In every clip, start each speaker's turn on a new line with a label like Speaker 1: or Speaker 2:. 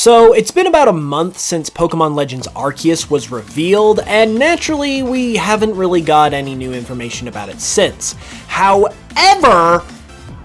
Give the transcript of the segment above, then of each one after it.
Speaker 1: So, it's been about a month since Pokemon Legends Arceus was revealed, and naturally, we haven't really got any new information about it since. However,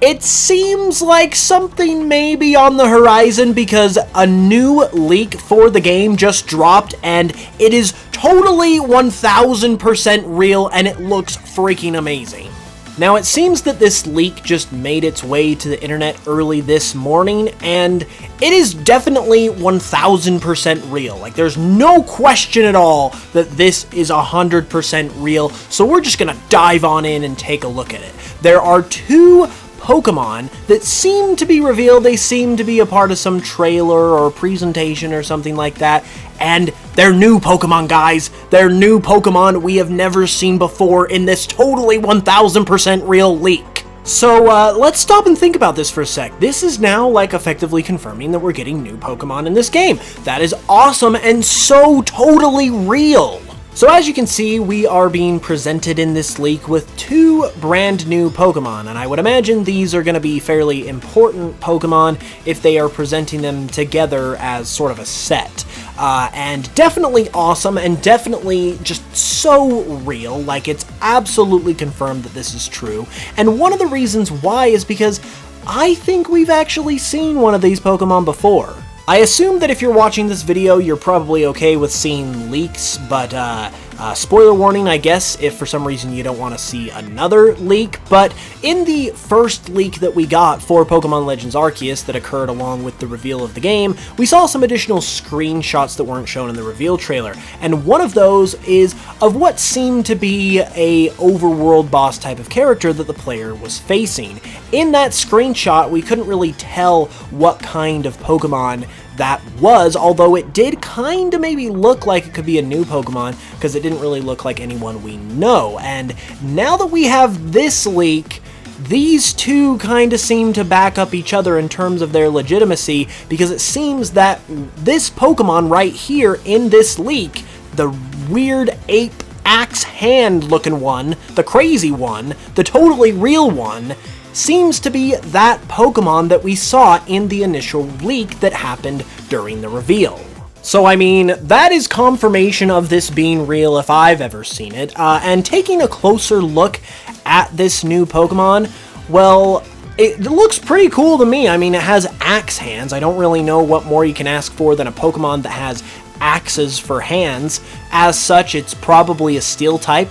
Speaker 1: it seems like something may be on the horizon because a new leak for the game just dropped, and it is totally 1000% real, and it looks freaking amazing. Now, it seems that this leak just made its way to the internet early this morning, and it is definitely 1000% real. Like, there's no question at all that this is 100% real, so we're just gonna dive on in and take a look at it. There are two Pokemon that seem to be revealed. They seem to be a part of some trailer or presentation or something like that, and they're new Pokemon, guys. They're new Pokemon we have never seen before in this totally 1000% real leak. So let's stop and think about this for a sec. This is now like effectively confirming that we're getting new Pokemon in this game. That is awesome and so totally real. So as you can see, we are being presented in this leak with two brand new Pokemon, and I would imagine these are going to be fairly important Pokemon if they are presenting them together as sort of a set. And definitely awesome, and definitely just so real. Like, it's absolutely confirmed that this is true. And one of the reasons why is because I think we've actually seen one of these Pokemon before. I assume that if you're watching this video, you're probably okay with seeing leaks, but spoiler warning, I guess, if for some reason you don't want to see another leak. But in the first leak that we got for Pokemon Legends Arceus that occurred along with the reveal of the game, we saw some additional screenshots that weren't shown in the reveal trailer, and one of those is of what seemed to be a overworld boss type of character that the player was facing. In that screenshot, we couldn't really tell what kind of Pokemon that was, although it did kind of maybe look like it could be a new Pokemon, because it didn't really look like anyone we know. And now that we have this leak, these two kind of seem to back up each other in terms of their legitimacy, because it seems that this Pokemon right here in this leak, the weird ape axe hand looking one, the crazy one, the totally real one, seems to be that Pokemon that we saw in the initial leak that happened during the reveal. So I mean, that is confirmation of this being real if I've ever seen it, and taking a closer look at this new Pokemon, well, it looks pretty cool to me. I mean, it has axe hands. I don't really know what more you can ask for than a Pokemon that has axes for hands. As such, it's probably a steel type,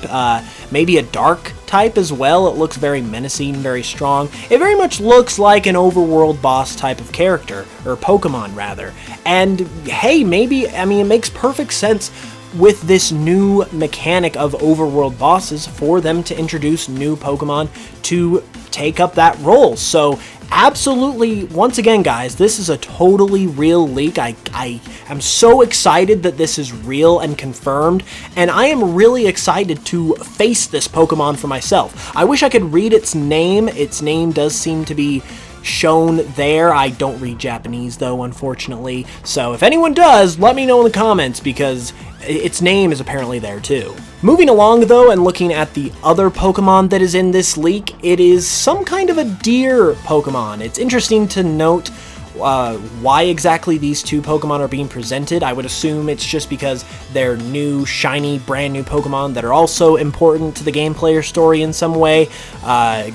Speaker 1: maybe a dark type as well. It looks very menacing, very strong. It very much looks like an overworld boss type of character, or Pokemon rather. And hey, maybe, I mean, it makes perfect sense with this new mechanic of overworld bosses for them to introduce new Pokemon to take up that role. So absolutely, once again, guys, this is a totally real leak. I am so excited that this is real and confirmed, and I am really excited to face this Pokemon for myself. I wish I could read its name. Its name does seem to be shown there. I don't read Japanese, though, unfortunately. So if anyone does, let me know in the comments, because its name is apparently there too. Moving along, though, and looking at the other Pokemon that is in this leak, it is some kind of a deer Pokemon. It's interesting to note why exactly these two Pokemon are being presented. I would assume it's just because they're new, shiny, brand new Pokemon that are also important to the gameplay or story in some way.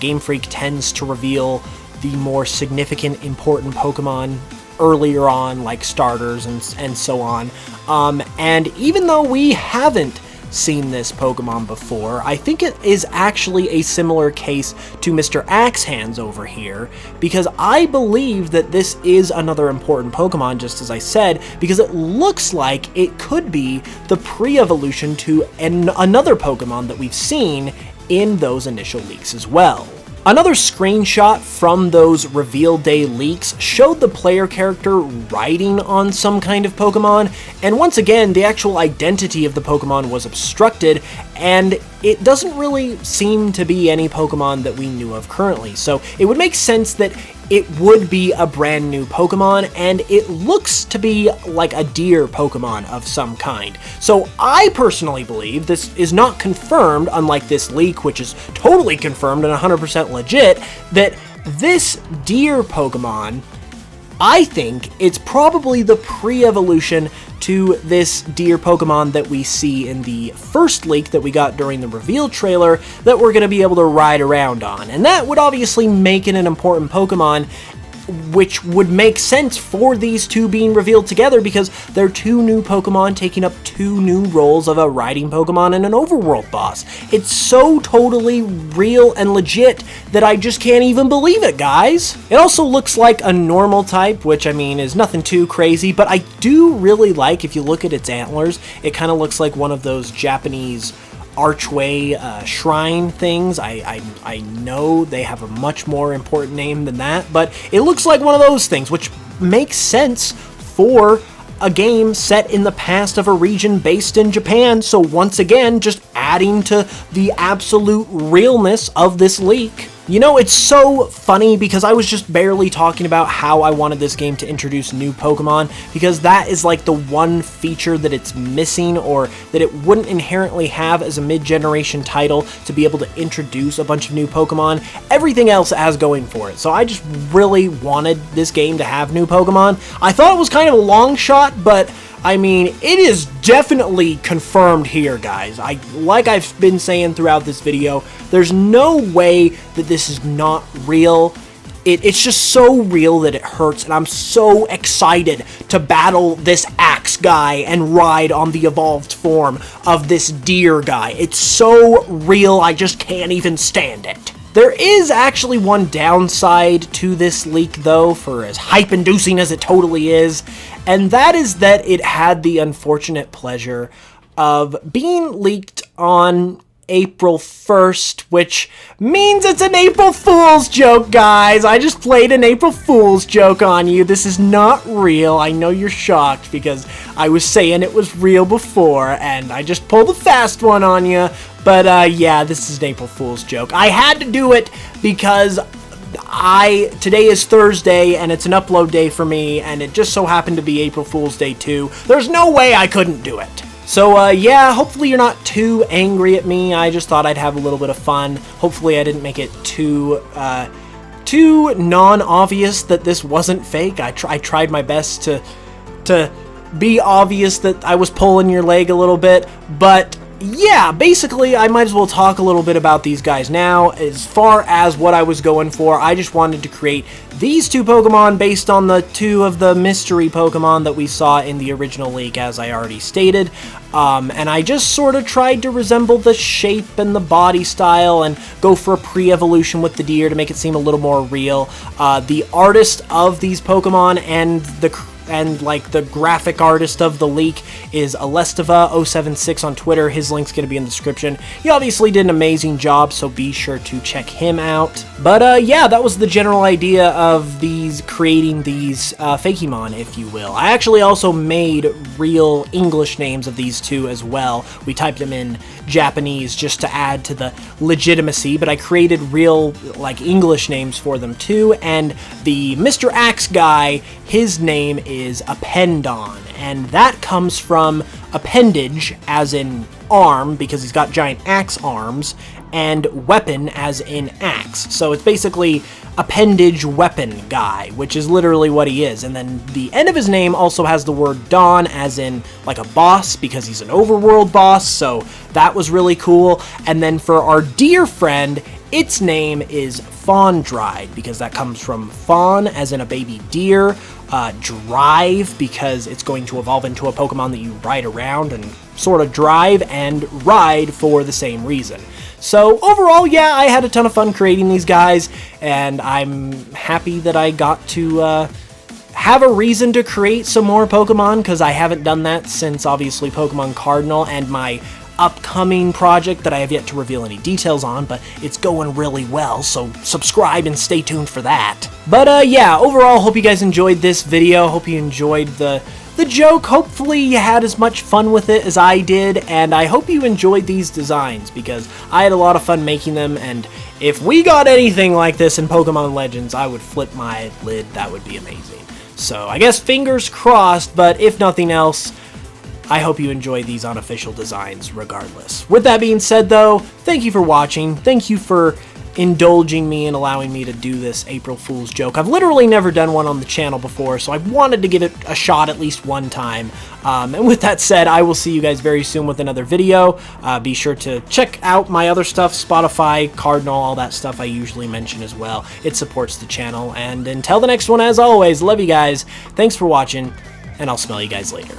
Speaker 1: Game Freak tends to reveal the more significant, important Pokemon earlier on, like starters and so on. And even though we haven't seen this Pokemon before, I think it is actually a similar case to Mr. Axe Hands over here, because I believe that this is another important Pokemon, just as I said, because it looks like it could be the pre-evolution to another Pokemon that we've seen in those initial leaks as well. Another screenshot from those reveal day leaks showed the player character riding on some kind of Pokemon, and once again, the actual identity of the Pokemon was obstructed, and it doesn't really seem to be any Pokemon that we knew of currently. So it would make sense that it would be a brand new Pokemon, and it looks to be like a deer Pokemon of some kind. So I personally believe this is not confirmed, unlike this leak, which is totally confirmed and 100% legit, that this deer Pokemon I think it's probably the pre-evolution to this deer Pokemon that we see in the first leak that we got during the reveal trailer that we're going to be able to ride around on. And that would obviously make it an important Pokemon, which would make sense for these two being revealed together because they're two new Pokemon taking up two new roles of a riding Pokemon and an overworld boss. It's so totally real and legit that I just can't even believe it, guys. It also looks like a normal type, which I mean is nothing too crazy, but I do really like, if you look at its antlers, it kind of looks like one of those Japanese archway shrine things. I know they have a much more important name than that, but it looks like one of those things, which makes sense for a game set in the past of a region based in Japan. So once again, just adding to the absolute realness of this leak. You know, it's so funny because I was just barely talking about how I wanted this game to introduce new Pokemon, because that is like the one feature that it's missing, or that it wouldn't inherently have as a mid-generation title, to be able to introduce a bunch of new Pokemon. Everything else has going for it. So I just really wanted this game to have new Pokemon. I thought it was kind of a long shot, but I mean, it is definitely confirmed here, guys. Like I've been saying throughout this video, there's no way that this is not real. It's just so real that it hurts, and I'm so excited to battle this axe guy and ride on the evolved form of this deer guy. It's so real, I just can't even stand it. There is actually one downside to this leak, though, for as hype-inducing as it totally is, and that is that it had the unfortunate pleasure of being leaked on April 1st, which means it's an April Fool's joke, guys. I just played an April Fool's joke on you. This is not real. I know you're shocked because I was saying it was real before, and I just pulled a fast one on you. But yeah, this is an April Fool's joke. I had to do it because today is Thursday and it's an upload day for me, and it just so happened to be April Fool's Day too. There's no way I couldn't do it. So yeah, hopefully you're not too angry at me. I just thought I'd have a little bit of fun. Hopefully I didn't make it too non-obvious that this wasn't fake. I tried my best to be obvious that I was pulling your leg a little bit, but yeah, basically, I might as well talk a little bit about these guys now. As far as what I was going for, I just wanted to create these two Pokemon based on the two of the mystery Pokemon that we saw in the original leak, as I already stated. And I just sort of tried to resemble the shape and the body style and go for a pre-evolution with the deer to make it seem a little more real. The artist of these Pokemon and the graphic artist of the leak is Elesteva076 on Twitter. His link's going to be in the description. He obviously did an amazing job, so be sure to check him out. But yeah, that was the general idea of creating these Fakemon, if you will. I actually also made real English names of these two as well. We typed them in Japanese just to add to the legitimacy, but I created real English names for them too. And the Mr. Axe guy, his name is Appendon, and that comes from appendage as in arm, because he's got giant axe arms, and weapon as in axe. So it's basically appendage weapon guy, which is literally what he is. And then the end of his name also has the word Dawn as in like a boss, because he's an overworld boss, so that was really cool. And then for our deer friend, its name is Fondride, because that comes from fawn as in a baby deer, drive because it's going to evolve into a Pokemon that you ride around and sort of drive, and ride for the same reason. So overall, yeah, I had a ton of fun creating these guys, and I'm happy that I got to have a reason to create some more Pokemon, because I haven't done that since obviously Pokemon Cardinal and my upcoming project that I have yet to reveal any details on, but it's going really well, so subscribe and stay tuned for that. But yeah, overall, hope you guys enjoyed this video. Hope you enjoyed the joke. Hopefully you had as much fun with it as I did, and I hope you enjoyed these designs, because I had a lot of fun making them, and if we got anything like this in Pokemon Legends, I would flip my lid. That would be amazing. So I guess fingers crossed, but if nothing else, I hope you enjoy these unofficial designs regardless. With that being said, though, thank you for watching. Thank you for indulging me and allowing me to do this April Fool's joke. I've literally never done one on the channel before, so I wanted to give it a shot at least one time. And with that said, I will see you guys very soon with another video. Be sure to check out my other stuff, Spotify, Cardinal, all that stuff I usually mention as well. It supports the channel. And until the next one, as always, love you guys. Thanks for watching, and I'll smell you guys later.